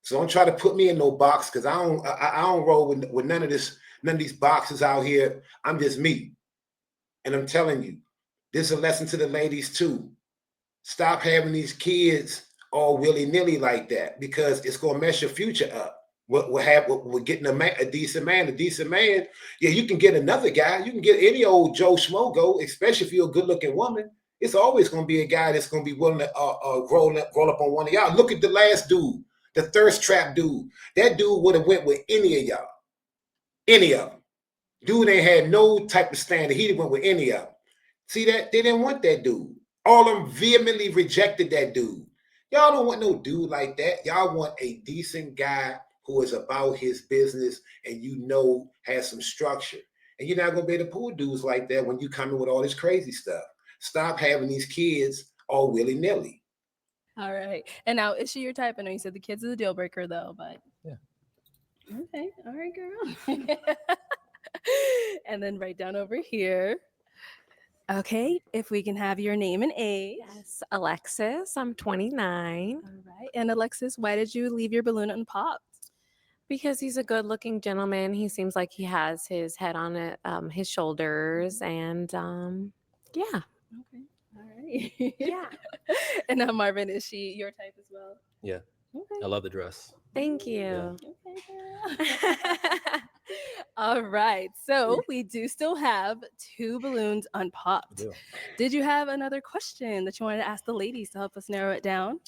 So don't try to put me in no box because I don't roll with none of these boxes out here. I'm just me. And I'm telling you, this is a lesson to the ladies too. Stop having these kids all willy-nilly like that because it's gonna mess your future up. We're getting a decent man. A decent man, yeah, you can get another guy. You can get any old Joe Schmogo, especially if you're a good-looking woman. It's always gonna be a guy that's gonna be willing to roll up on one of y'all. Look at the last dude. The thirst trap dude. That dude would have went with any of y'all. Any of them. Dude ain't had no type of standard. He went with any of them. See that? They didn't want that dude. All of them vehemently rejected that dude. Y'all don't want no dude like that. Y'all want a decent guy who is about his business and has some structure. And you're not going to be able to pull dudes like that when you come in with all this crazy stuff. Stop having these kids all willy-nilly. All right. And now, is she your type? I know you said the kids is a deal breaker, though, but. Yeah. Okay. All right, girl. And then right down over here. Okay. If we can have your name and age. Yes, Alexis. I'm 29. All right. And Alexis, why did you leave your balloon unpopped? Because he's a good-looking gentleman. He seems like he has his head on it, his shoulders, and yeah. Okay. All right. Yeah. And now, Marvin, is she your type as well? Yeah. Okay. I love the dress. Thank you. Yeah. Okay, girl. All right. So we do still have 2 balloons unpopped. Yeah. Did you have another question that you wanted to ask the ladies to help us narrow it down?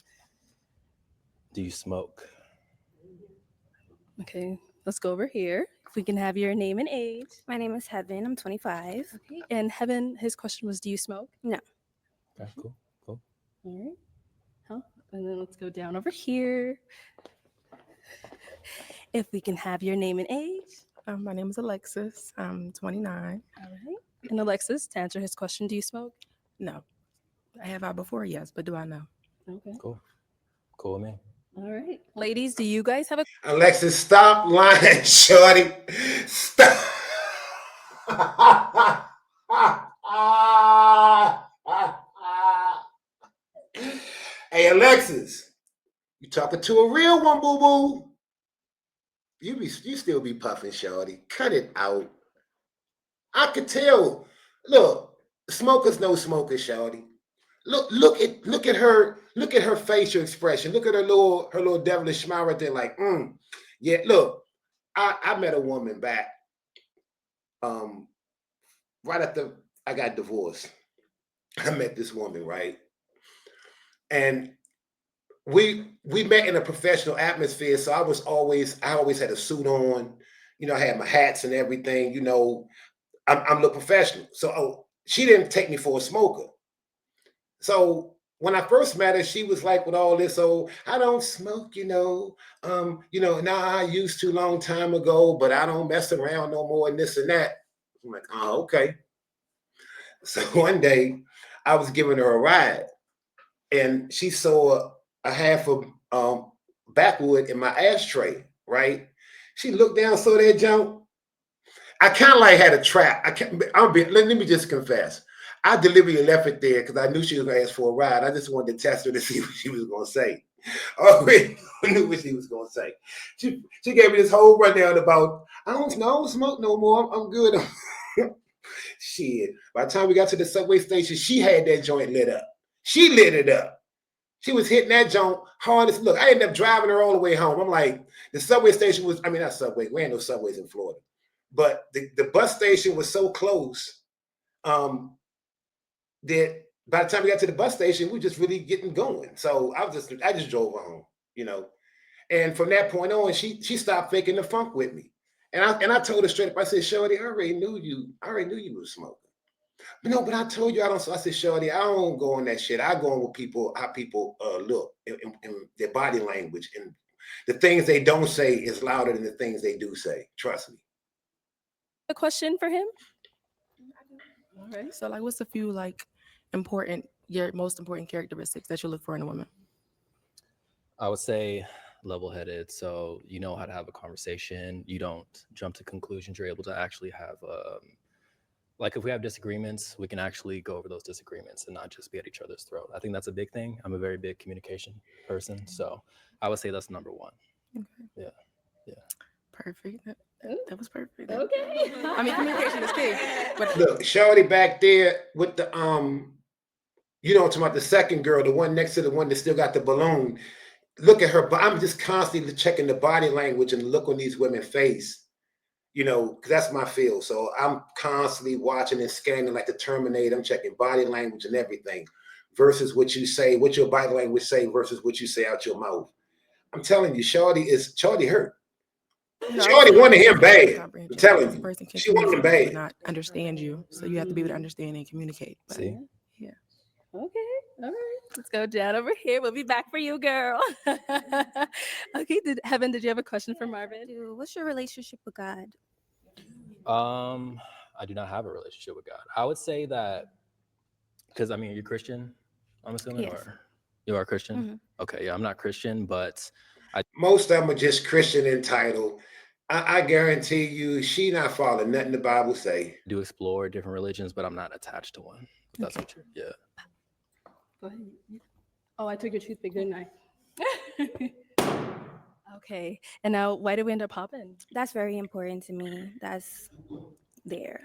Do you smoke? Okay. Let's go over here. If we can have your name and age. My name is Heaven. I'm 25. Okay. And Heaven, his question was, do you smoke? No. Okay, cool. All right. And then let's go down over here. If we can have your name and age. My name is Alexis. I'm 29. All right. And Alexis, to answer his question, do you smoke? No. I have out before, yes, but do I know? Okay. Cool. Cool with me. All right. Ladies, do you guys have a Alexis, stop lying, shorty. Stop. Hey, Alexis, you talking to a real one, boo-boo. You still be puffing, shorty. Cut it out. I could tell. Look, smokers know smokers, shorty. Look at her facial expression. Look at her little devilish smile right there, like, yeah. Look, I met a woman back right after I got divorced. I met this woman, right? And we met in a professional atmosphere. So I always had a suit on, I had my hats and everything, I'm a professional. So she didn't take me for a smoker. So when I first met her, she was like with all this, I don't smoke, now I used to long time ago, but I don't mess around no more and this and that. I'm like, oh, okay. So one day I was giving her a ride and she saw a half of backwood in my ashtray, right? She looked down, saw that junk. I kind of like had a trap. Let me just confess. I deliberately left it there because I knew she was going to ask for a ride. I just wanted to test her to see what she was going to say. I already knew what she was going to say. She gave me this whole rundown about, I don't smoke no more. I'm good. Shit. By the time we got to the subway station, she had that joint lit up. She lit it up. She was hitting that joint hard as look. I ended up driving her all the way home. I'm like, the subway station was, I mean, not subway. We ain't no subways in Florida. But the bus station was so close that by the time we got to the bus station, we just really getting going. So I just drove her home, you know. And from that point on, she stopped faking the funk with me. And I told her straight up, I said, Shorty, I already knew you were smoking. But I told you I don't. So I said, Shorty, I don't go on that shit. I go on with people, how people look in their body language. And the things they don't say is louder than the things they do say. Trust me. A question for him? All right. So like, what's a few like your most important characteristics that you look for in a woman? I would say level-headed. So you know how to have a conversation. You don't jump to conclusions. You're able to actually have like if we have disagreements, we can actually go over those disagreements and not just be at each other's throat. I think that's a big thing. I'm a very big communication person. So I would say that's number one. Okay. Yeah. Perfect. That was perfect. Okay. I mean, communication is key. But look, Shorty back there with the you know, talking about the second girl, the one next to the one that still got the balloon. Look at her, but I'm just constantly checking the body language and the look on these women's face. You know, because that's my field. So I'm constantly watching and scanning like the Terminator. I'm checking body language and everything versus what you say, what your body language say versus what you say out your mouth. I'm telling you, Shorty hurt. Shorty wanted him bad. I'm telling you. She wanted him bad. Not understand you. So you have to be able to understand and communicate. But, see? Yeah. Okay. All right. Let's go down over here. We'll be back for you, girl. Okay. Heaven, did you have a question for Marvin? What's your relationship with God? I do not have a relationship with God. I would say that because I mean, you're Christian, I'm assuming, Yes. or you are Christian? Mm-hmm. Okay, yeah, I'm not Christian, but most of them are just Christian in title. I guarantee you, she not following nothing the Bible say. do explore different religions, but I'm not attached to one. If that's what you're, yeah. Go ahead. Oh, I took your toothpick, didn't I? Okay. And now, why did we end up popping? That's very important to me. That's up there.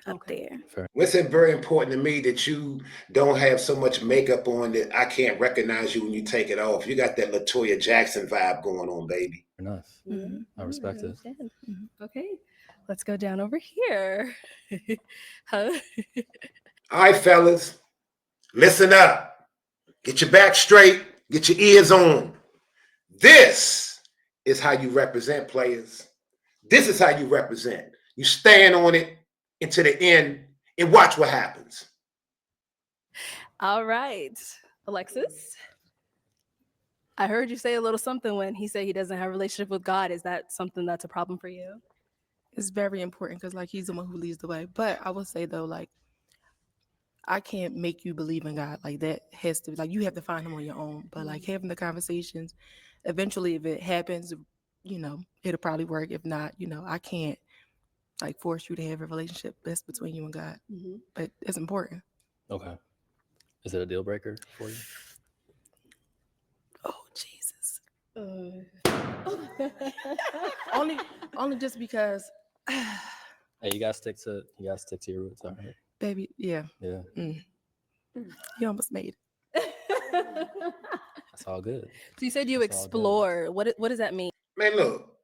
Fair. What's it very important to me that you don't have so much makeup on that I can't recognize you when you take it off. You got that LaToya Jackson vibe going on, baby. Fair enough. I respect it. Okay. Let's go down over here. Huh? All right, fellas, listen up. Get your back straight. Get your ears on. This is how you represent, players. This is how you represent. You stand on it until the end and watch what happens. All right. Alexis, I heard you say a little something when he said he doesn't have a relationship with God. Is that something that's a problem for you? it's very important because like he's the one who leads the way. But I will say though, like I can't make you believe in God. Like that has to like you have to find him on your own. But like having the conversations, eventually if it happens, you know, it'll probably work. If not, you know, I can't like force you to have a relationship that's between you and God. But it's important. Okay. Is it a deal breaker for you? Oh Jesus. only just because Hey, you gotta stick to your roots, all right? baby, yeah. Yeah. You almost made it. That's all good. So you said you It's all good. explore. What does that mean? Man, look,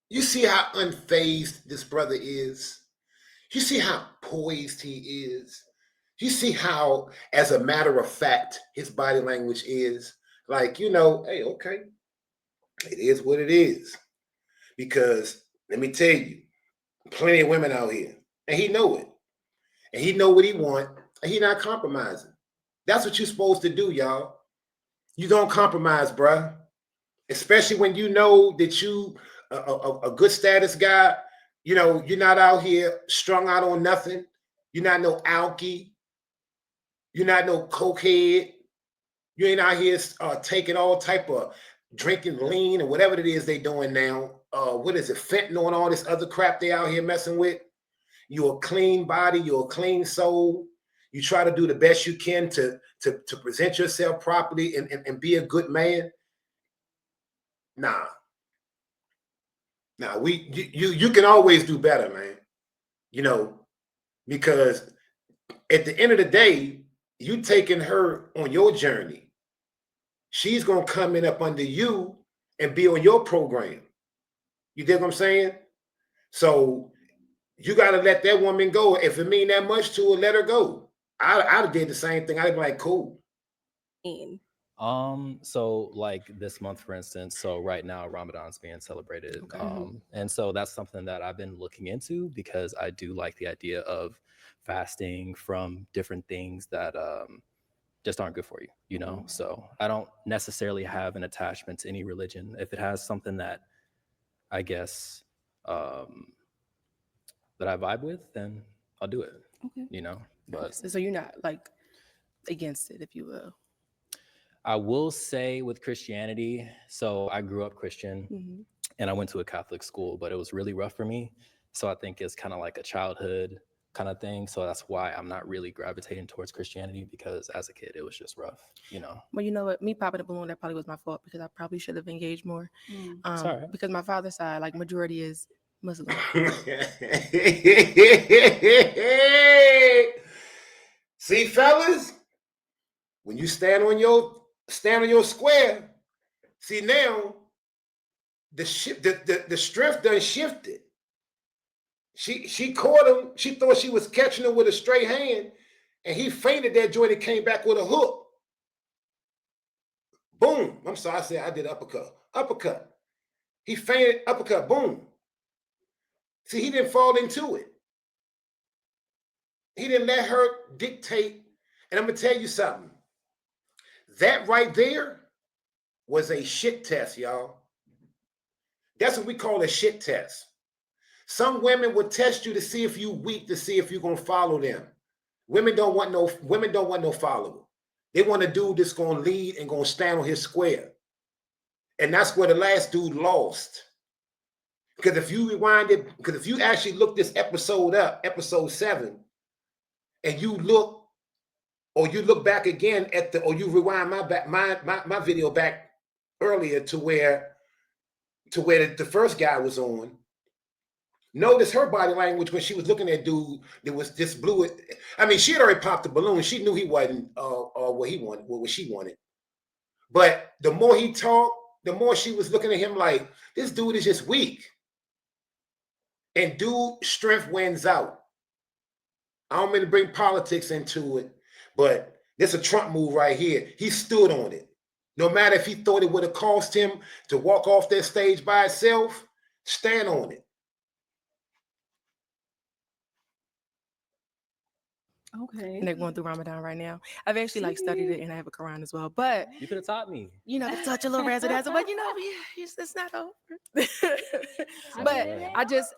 you see how unfazed this brother is? You see how poised he is? You see how, as a matter of fact, his body language is? Like, you know, hey, okay, it is what it is. Because let me tell you, plenty of women out here, and he know it. And he know what he want, and he not compromising. That's what you're supposed to do, y'all. You don't compromise, bruh. Especially when you know that you a good status guy. You know, you're not out here strung out on nothing. You're not no alky. You're not no cokehead. You ain't out here taking all type of drinking lean or whatever it is they doing now. What is it, fentanyl and all this other crap they out here messing with? You're a clean body. You're a clean soul. You try to do the best you can to present yourself properly and be a good man. Nah. You can always do better, man. You know, because at the end of the day, you taking her on your journey. She's gonna come in up under you and be on your program. You dig what I'm saying? So you gotta let that woman go. If it mean that much to her, let her go. I did the same thing. I'd be like, cool. So like this month, for instance, so right now Ramadan's being celebrated. And so that's something that I've been looking into because I do like the idea of fasting from different things that just aren't good for you, you know? So I don't necessarily have an attachment to any religion. If it has something that I guess that I vibe with, then I'll do it. You know, but so you're not like against it, if you will. I will say with Christianity, so I grew up Christian and I went to a Catholic school, but it was really rough for me. So I think it's kind of like a childhood kind of thing. So that's why I'm not really gravitating towards Christianity, because as a kid, it was just rough, you know? Well, you know what? Me popping a balloon, that probably was my fault because I probably should have engaged more. Because my father's side, like majority is Muslim. See, fellas, when you stand on your square, see now the strength done shifted. She caught him. She thought she was catching him with a straight hand, and he feinted that joint and came back with a hook. Boom. I'm sorry, I said I did uppercut. Uppercut. He feinted, uppercut, boom. See, he didn't fall into it. He didn't let her dictate. And I'm going to tell you something. That right there was a shit test, y'all. That's what we call a shit test. Some women will test you to see if you weak, to see if you're going to follow them. Women don't want no follower. They want a dude that's going to lead and going to stand on his square. And that's where the last dude lost. Because if you rewind it, because if you actually look this episode up, episode 7, and you look, or you look back again at or you rewind my video back earlier to where the first guy was on. Notice her body language when she was looking at dude that was just blue. I mean, she had already popped the balloon. She knew he wasn't what he wanted, what she wanted. But the more he talked, the more she was looking at him like, this dude is just weak. And dude, strength wins out. I don't mean to bring politics into it, but this is a Trump move right here. He stood on it. No matter if he thought it would have cost him to walk off that stage by itself, stand on it. Okay. And they're going through Ramadan right now. I've actually like studied it and I have a Quran as well. But you could have taught me. You know, to touch a little razzle dazzle, but you know, it's not over. But I just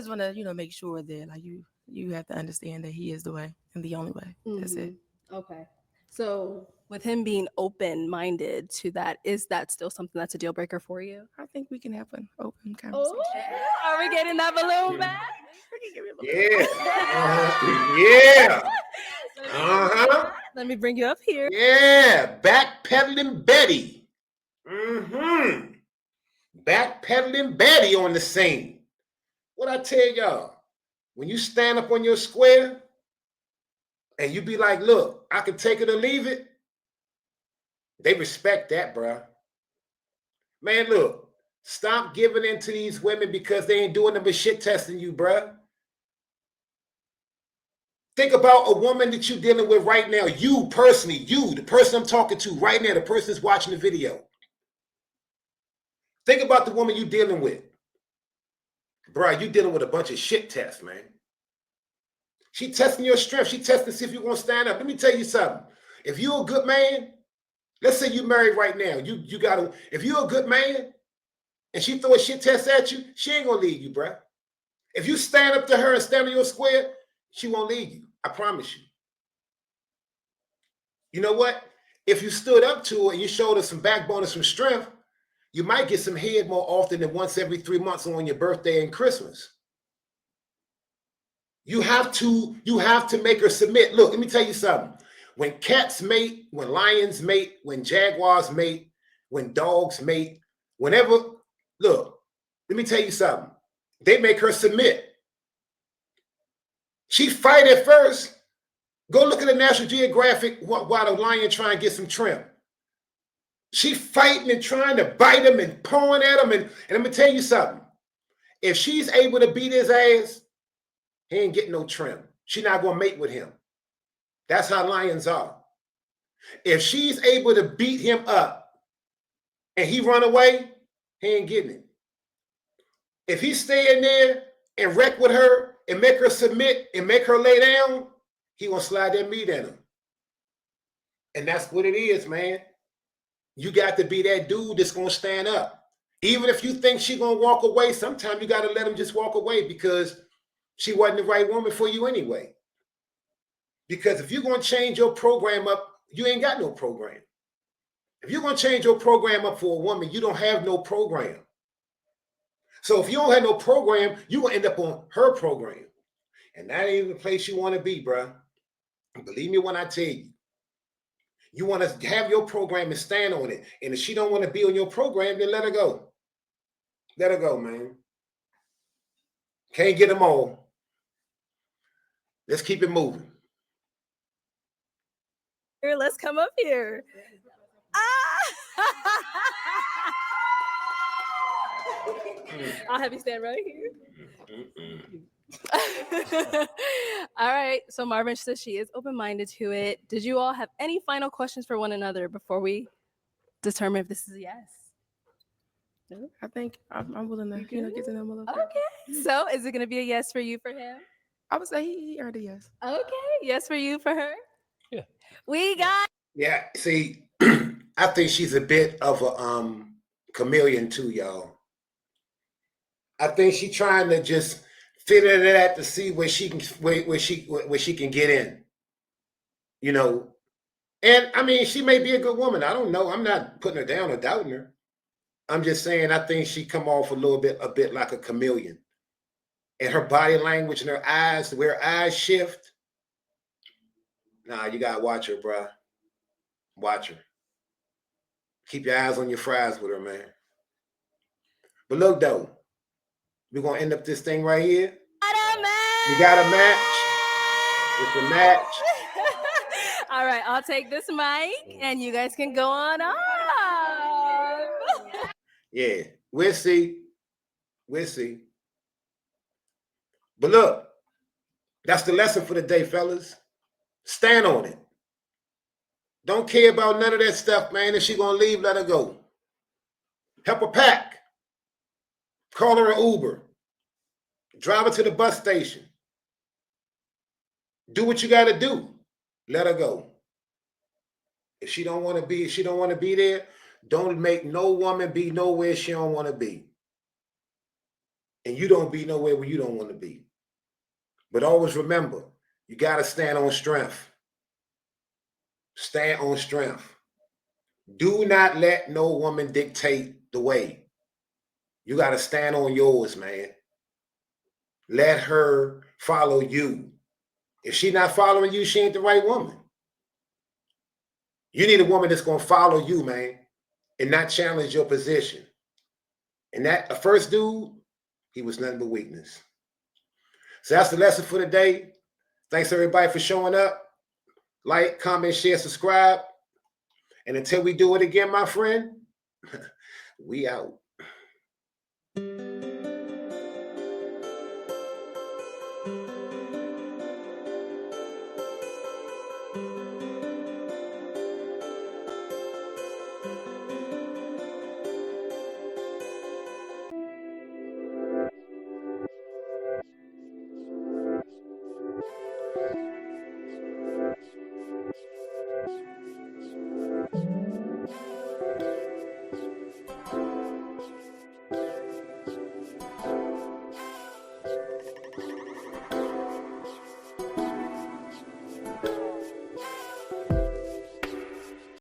want to, you know, make sure that like you have to understand that he is the way and the only way. That's it. Okay. So with him being open-minded to that, is that still something that's a deal breaker for you? I think we can have an open conversation. Are we getting that balloon back? Yeah. Yeah. Let me bring you up here. Yeah. Backpedaling Betty. Backpedaling Betty on the scene. What I tell y'all, when you stand up on your square and you be like, look, I can take it or leave it, they respect that, bro. Man, look, stop giving in to these women because they ain't doing them but shit testing you, bro. Think about a woman that you're dealing with right now. You personally, you, the person I'm talking to right now, the person that's watching the video. Think about the woman you're dealing with. Bro, you're dealing with a bunch of shit tests, man. She testing your strength. She testing to see if you're going to stand up. Let me tell you something. If you're a good man, let's say you're married right now. You got to, if you're a good man and she throw a shit test at you, she ain't going to leave you, bro. If you stand up to her and stand on your square, she won't leave you. I promise you. You know what? If you stood up to her and you showed her some backbone and some strength, you might get some head more often than once every 3 months on your birthday and Christmas. You have to make her submit. Look, let me tell you something. When cats mate, when lions mate, when jaguars mate, when dogs mate, whenever, look, let me tell you something. They make her submit. She fight at first. Go look at the National Geographic while the lion trying to get some trim. She fighting and trying to bite him and pawing at him. And let me tell you something. If she's able to beat his ass, he ain't getting no trim. She's not going to mate with him. That's how lions are. If she's able to beat him up and he run away, he ain't getting it. If he's staying there and wreck with her and make her submit and make her lay down, he gonna slide that meat at him. And that's what it is, man. You got to be that dude that's gonna stand up. Even if you think she's gonna walk away, sometimes you gotta let him just walk away because she wasn't the right woman for you anyway. Because if you're gonna change your program up, you ain't got no program. If you're gonna change your program up for a woman, you don't have no program. So if you don't have no program, you're gonna end up on her program. And that ain't the place you want to be, bro. Believe me when I tell you. You want to have your program and stand on it. And if she don't want to be on your program, then let her go. Let her go, man. Can't get them all. Let's keep it moving. Here, let's come up here. I'll have you stand right here. All right. So Marvin says she is open-minded to it. Did you all have any final questions for one another before we determine if this is a yes? I think I'm willing to get to know him a little bit. Okay. So is it going to be a yes for you for him? I would say he earned a yes. Okay. Yes for you for her? Yeah. We got. Yeah. See, I think she's a bit of a chameleon too, y'all. I think she's trying to just fit into that to see where she can get in. You know. And I mean, she may be a good woman. I don't know. I'm not putting her down or doubting her. I'm just saying I think she come off a bit like a chameleon. And her body language and her eyes, where her eyes shift. Nah, you gotta watch her, bro. Watch her. Keep your eyes on your fries with her, man. But look though, we're gonna end up this thing right here. We got a match. It's a match. All right, I'll take this mic and you guys can go on off. Yeah, we'll see. We'll see. But look, that's the lesson for the day, fellas. Stand on it. Don't care about none of that stuff, man. If she's gonna leave, let her go. Help her pack. Call her an Uber. Drive her to the bus station. Do what you gotta do. Let her go. If she don't want to be there, don't make no woman be nowhere she don't want to be. And you don't be nowhere where you don't want to be. But always remember, you gotta stand on strength. Stand on strength. Do not let no woman dictate the way. You got to stand on yours, man. Let her follow you. If she's not following you, she ain't the right woman. You need a woman that's going to follow you, man, and not challenge your position. And that first dude, he was nothing but weakness. So that's the lesson for the day. Thanks everybody for showing up. Like, comment, share, subscribe. And until we do it again, my friend, we out.